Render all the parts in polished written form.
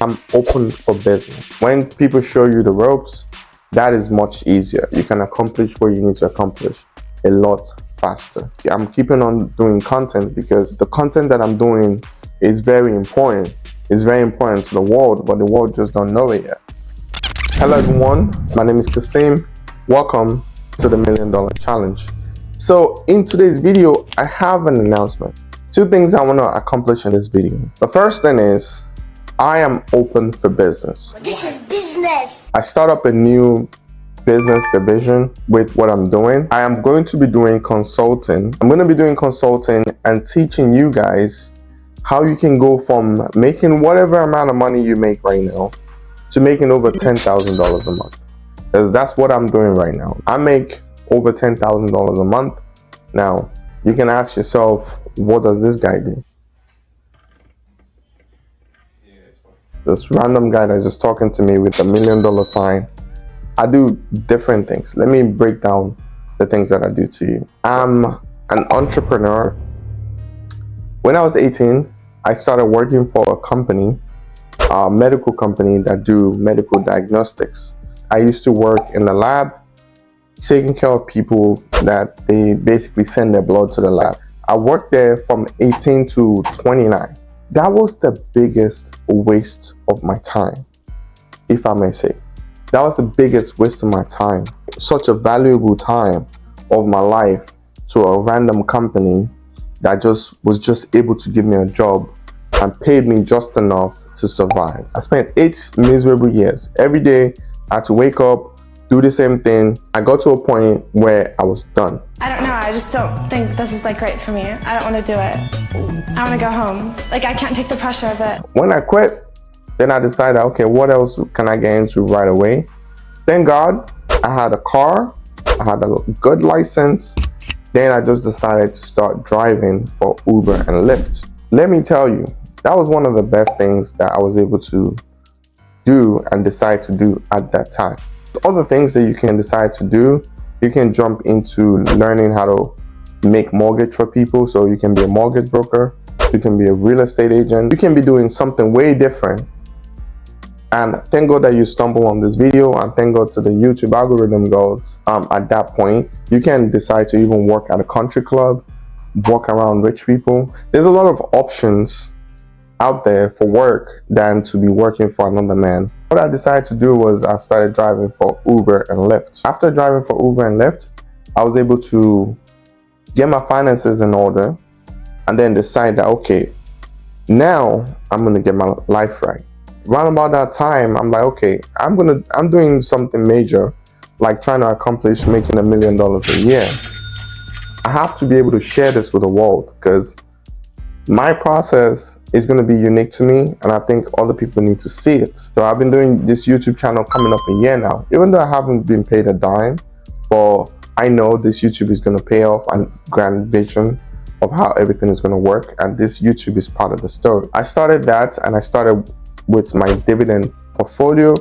I'm open for business. When people show you the ropes, that is much easier. You can accomplish what you need to accomplish a lot faster. I'm keeping on doing content because the content that I'm doing is very important. It's very important to the world, but the world just don't know it yet. Hello everyone, my name is Kaseem. Welcome to the $1 Million Challenge. So in today's video, I have an announcement. Two things I want to accomplish in this video. The first thing is, I am open for business. This is business. I start up a new business division with what I'm doing. I am going to be doing consulting. I'm going to be doing consulting and teaching you guys how you can go from making whatever amount of money you make right now to making over $10,000 a month. Because that's what I'm doing right now. I make over $10,000 a month. Now, you can ask yourself, what does this guy do? This random guy that's just talking to me with $1 million sign. I do different things. Let me break down the things that I do to you. I'm an entrepreneur. When I was 18, I started working for a company, a medical company that do medical diagnostics. I used to work in the lab, taking care of people that they basically send their blood to the lab. I worked there from 18 to 29. That was the biggest waste of my time, if I may say. That was the biggest waste of my time. Such a valuable time of my life to a random company that was just able to give me a job and paid me just enough to survive. I spent 8 miserable years. Every day I had to wake up, do the same thing. I got to a point where I was done. I don't know, I just don't think this is great for me. I don't want to do it. I want to go home. I can't take the pressure of it. When I quit, then I decided, okay, what else can I get into right away? Thank God I had a car, I had a good license. Then I just decided to start driving for Uber and Lyft. Let me tell you, that was one of the best things that I was able to do and decide to do at that time. Other things that you can decide to do, you can jump into learning how to make mortgage for people. So you can be a mortgage broker, you can be a real estate agent, you can be doing something way different. And thank God that you stumble on this video, and thank God to the YouTube algorithm goals. At that point, you can decide to even work at a country club, walk around rich people. There's a lot of options out there for work than to be working for another man. What I decided to do was I started driving for Uber and Lyft. After driving for Uber and Lyft, I was able to get my finances in order and then decide that, okay, now I'm gonna get my life right. Around about that time, I'm like, okay, I'm doing something major, like trying to accomplish making $1 million a year. I have to be able to share this with the world because my process is going to be unique to me, and I think other people need to see it. So I've been doing this YouTube channel coming up a year now, even though I haven't been paid a dime, but I know this YouTube is going to pay off and grand vision of how everything is going to work, and this YouTube is part of the story. I started that, and I started with my dividend portfolio.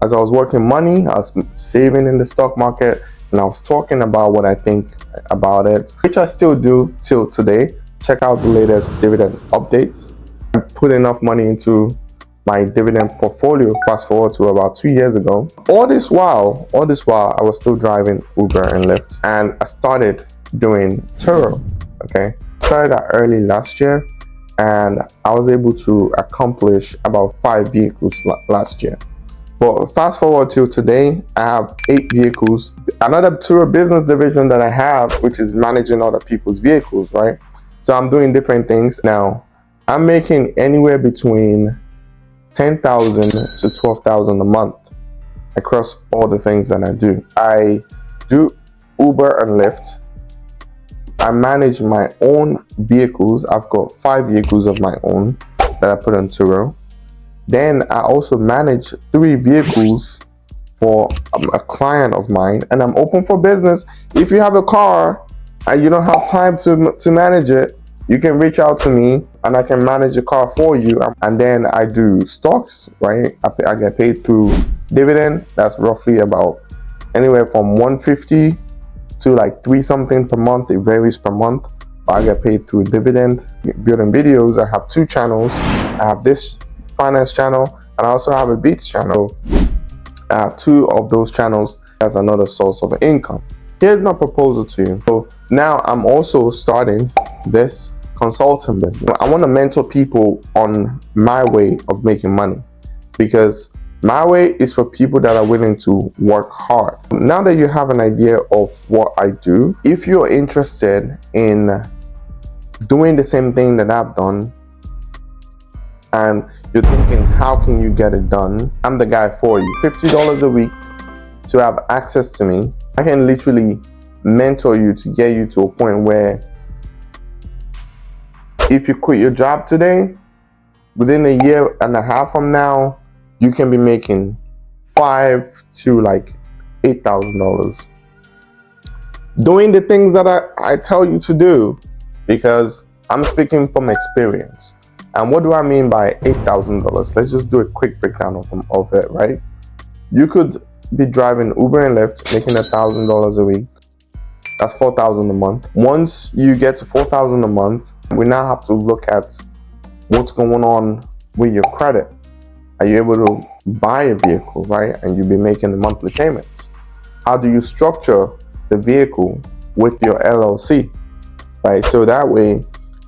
As I was working money, I was saving in the stock market, and I was talking about what I think about it, which I still do till today. Check out the latest dividend updates. I put enough money into my dividend portfolio, fast forward to about 2 years ago. All this while, I was still driving Uber and Lyft, and I started doing Turo, okay? Started that early last year, and I was able to accomplish about 5 vehicles last year. But fast forward till today, I have 8 vehicles. Another Turo business division that I have, which is managing other people's vehicles, right? So I'm doing different things. Now, I'm making anywhere between $10,000 to $12,000 a month across all the things that I do. I do Uber and Lyft. I manage my own vehicles. I've got 5 vehicles of my own that I put on Turo. Then I also manage 3 vehicles for a client of mine, and I'm open for business. If you have a car and you don't have time to manage it, you can reach out to me and I can manage a car for you. And then I do stocks, right? I get paid through dividend. That's roughly about anywhere from 150 to like 3 something per month. It varies per month, but I get paid through dividend. Building videos, I have 2 channels. I have this finance channel and I also have a beats channel. I have 2 of those channels as another source of income. Here's my proposal to you. So now I'm also starting this consulting business. I want to mentor people on my way of making money, because my way is for people that are willing to work hard. Now that you have an idea of what I do, if you're interested in doing the same thing that I've done, and you're thinking, how can you get it done? I'm the guy for you. $50 a week to have access to me. I can literally mentor you to get you to a point where if you quit your job today, within a year and a half from now, you can be making $5,000 to like $8,000 doing the things that I tell you to do, because I'm speaking from experience. And what do I mean by $8,000? Let's just do a quick breakdown of it, right? You could be driving Uber and Lyft, making $1,000 a week. That's $4,000 a month. Once you get to $4,000 a month, we now have to look at what's going on with your credit. Are you able to buy a vehicle, right? And you'll be making the monthly payments. How do you structure the vehicle with your LLC, right? So that way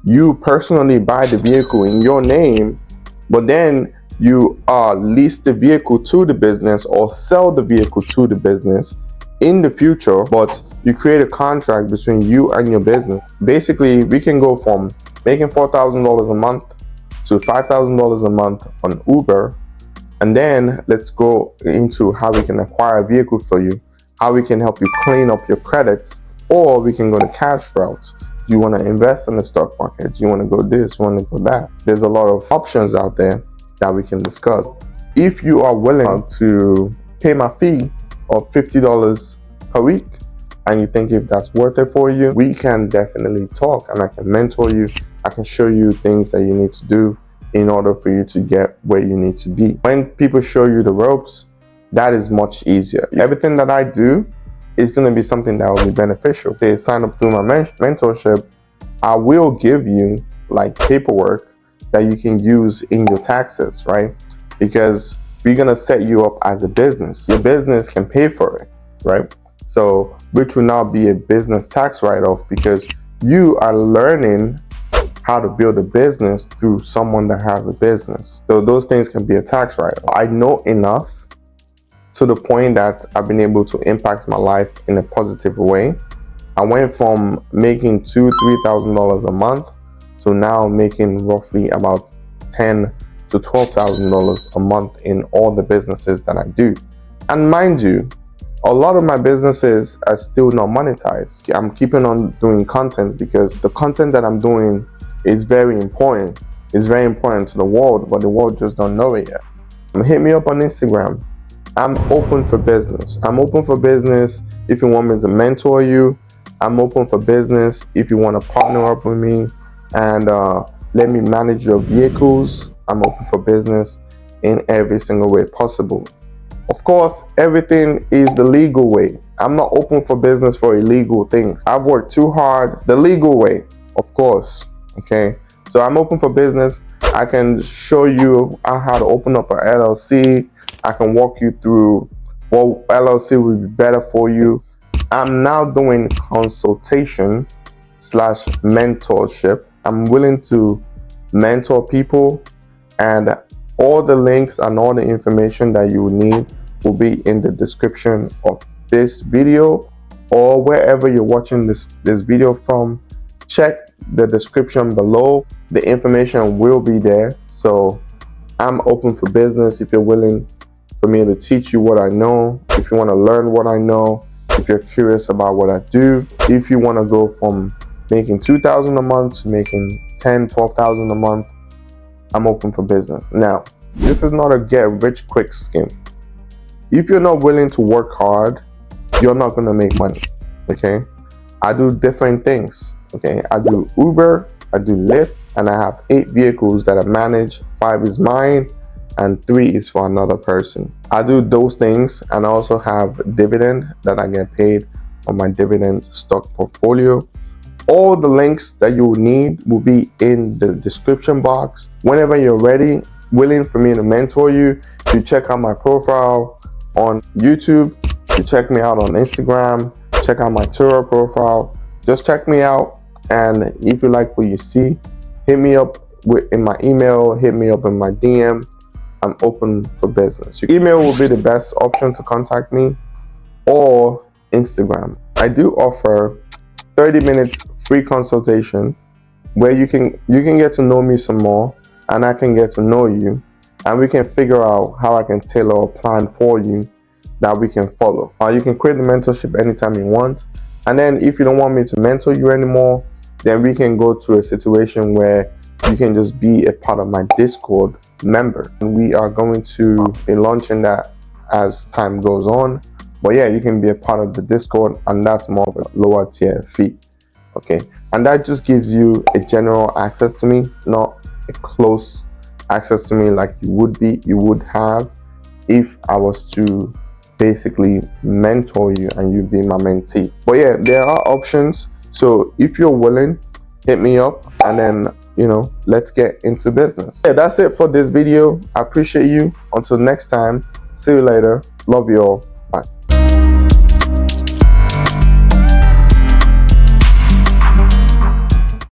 you personally buy the vehicle in your name, but then you lease the vehicle to the business or sell the vehicle to the business in the future, but you create a contract between you and your business. Basically, we can go from making $4,000 a month to $5,000 a month on Uber, and then let's go into how we can acquire a vehicle for you, how we can help you clean up your credits, or we can go the cash route. Do you want to invest in the stock market? Do you want to go this? You want to go that? There's a lot of options out there that we can discuss. If you are willing to pay my fee of $50 per week, and you think if that's worth it for you, we can definitely talk, and I can mentor you. I can show you things that you need to do in order for you to get where you need to be. When people show you the ropes, that is much easier. Everything that I do is going to be something that will be beneficial. If they sign up through my mentorship, I will give you like paperwork that you can use in your taxes, right? Because we're going to set you up as a business. Your business can pay for it, right? So which will now be a business tax write-off, because you are learning how to build a business through someone that has a business. So those things can be a tax write-off. I know enough to the point that I've been able to impact my life in a positive way. I went from making $2,000-$3,000 a month to now making roughly about $10,000 to $12,000 a month in all the businesses that I do. And mind you, a lot of my businesses are still not monetized. I'm keeping on doing content because the content that I'm doing is very important. It's very important to the world, but the world just don't know it yet. Hit me up on Instagram. I'm open for business. I'm open for business if you want me to mentor you. I'm open for business if you want to partner up with me and let me manage your vehicles. I'm open for business in every single way possible. Of course, everything is the legal way. I'm not open for business for illegal things. I've worked too hard the legal way, of course. Okay, so I'm open for business. I can show you how to open up an LLC. I can walk you through what LLC would be better for you. I'm now doing consultation / mentorship. I'm willing to mentor people, and all the links and all the information that you need will be in the description of this video, or wherever you're watching this video from. Check the description below. The information will be there. So I'm open for business if you're willing for me to teach you what I know, if you want to learn what I know, if you're curious about what I do, if you want to go from making $2,000 a month to making $10,000, $12,000 a month, I'm open for business. Now, this is not a get rich quick scheme. If you're not willing to work hard, you're not going to make money. Okay, I do different things. Okay, I do Uber, I do Lyft, and I have 8 vehicles that I manage. 5 is mine and 3 is for another person. I do those things, and I also have dividend that I get paid on my dividend stock portfolio. All the links that you will need will be in the description box. Whenever you're ready, willing for me to mentor you, you check out my profile on YouTube, you check me out on Instagram, check out my Turo profile. Just check me out, and if you like what you see, hit me up in my email, hit me up in my DM. I'm open for business. Your email will be the best option to contact me, or Instagram. I do offer 30 minutes free consultation where you can get to know me some more, and I can get to know you, and we can figure out how I can tailor a plan for you that we can follow. You can create the mentorship anytime you want, and then if you don't want me to mentor you anymore, then we can go to a situation where you can just be a part of my Discord member, and we are going to be launching that as time goes on. But yeah, you can be a part of the Discord, and that's more of a lower tier fee. Okay, and that just gives you a general access to me, not a close access to me like you would have if I was to basically mentor you and you be my mentee. But yeah, there are options. So if you're willing, hit me up, and then let's get into business. Yeah, that's it for this video. I appreciate you. Until next time, see you later. Love you all. Bye.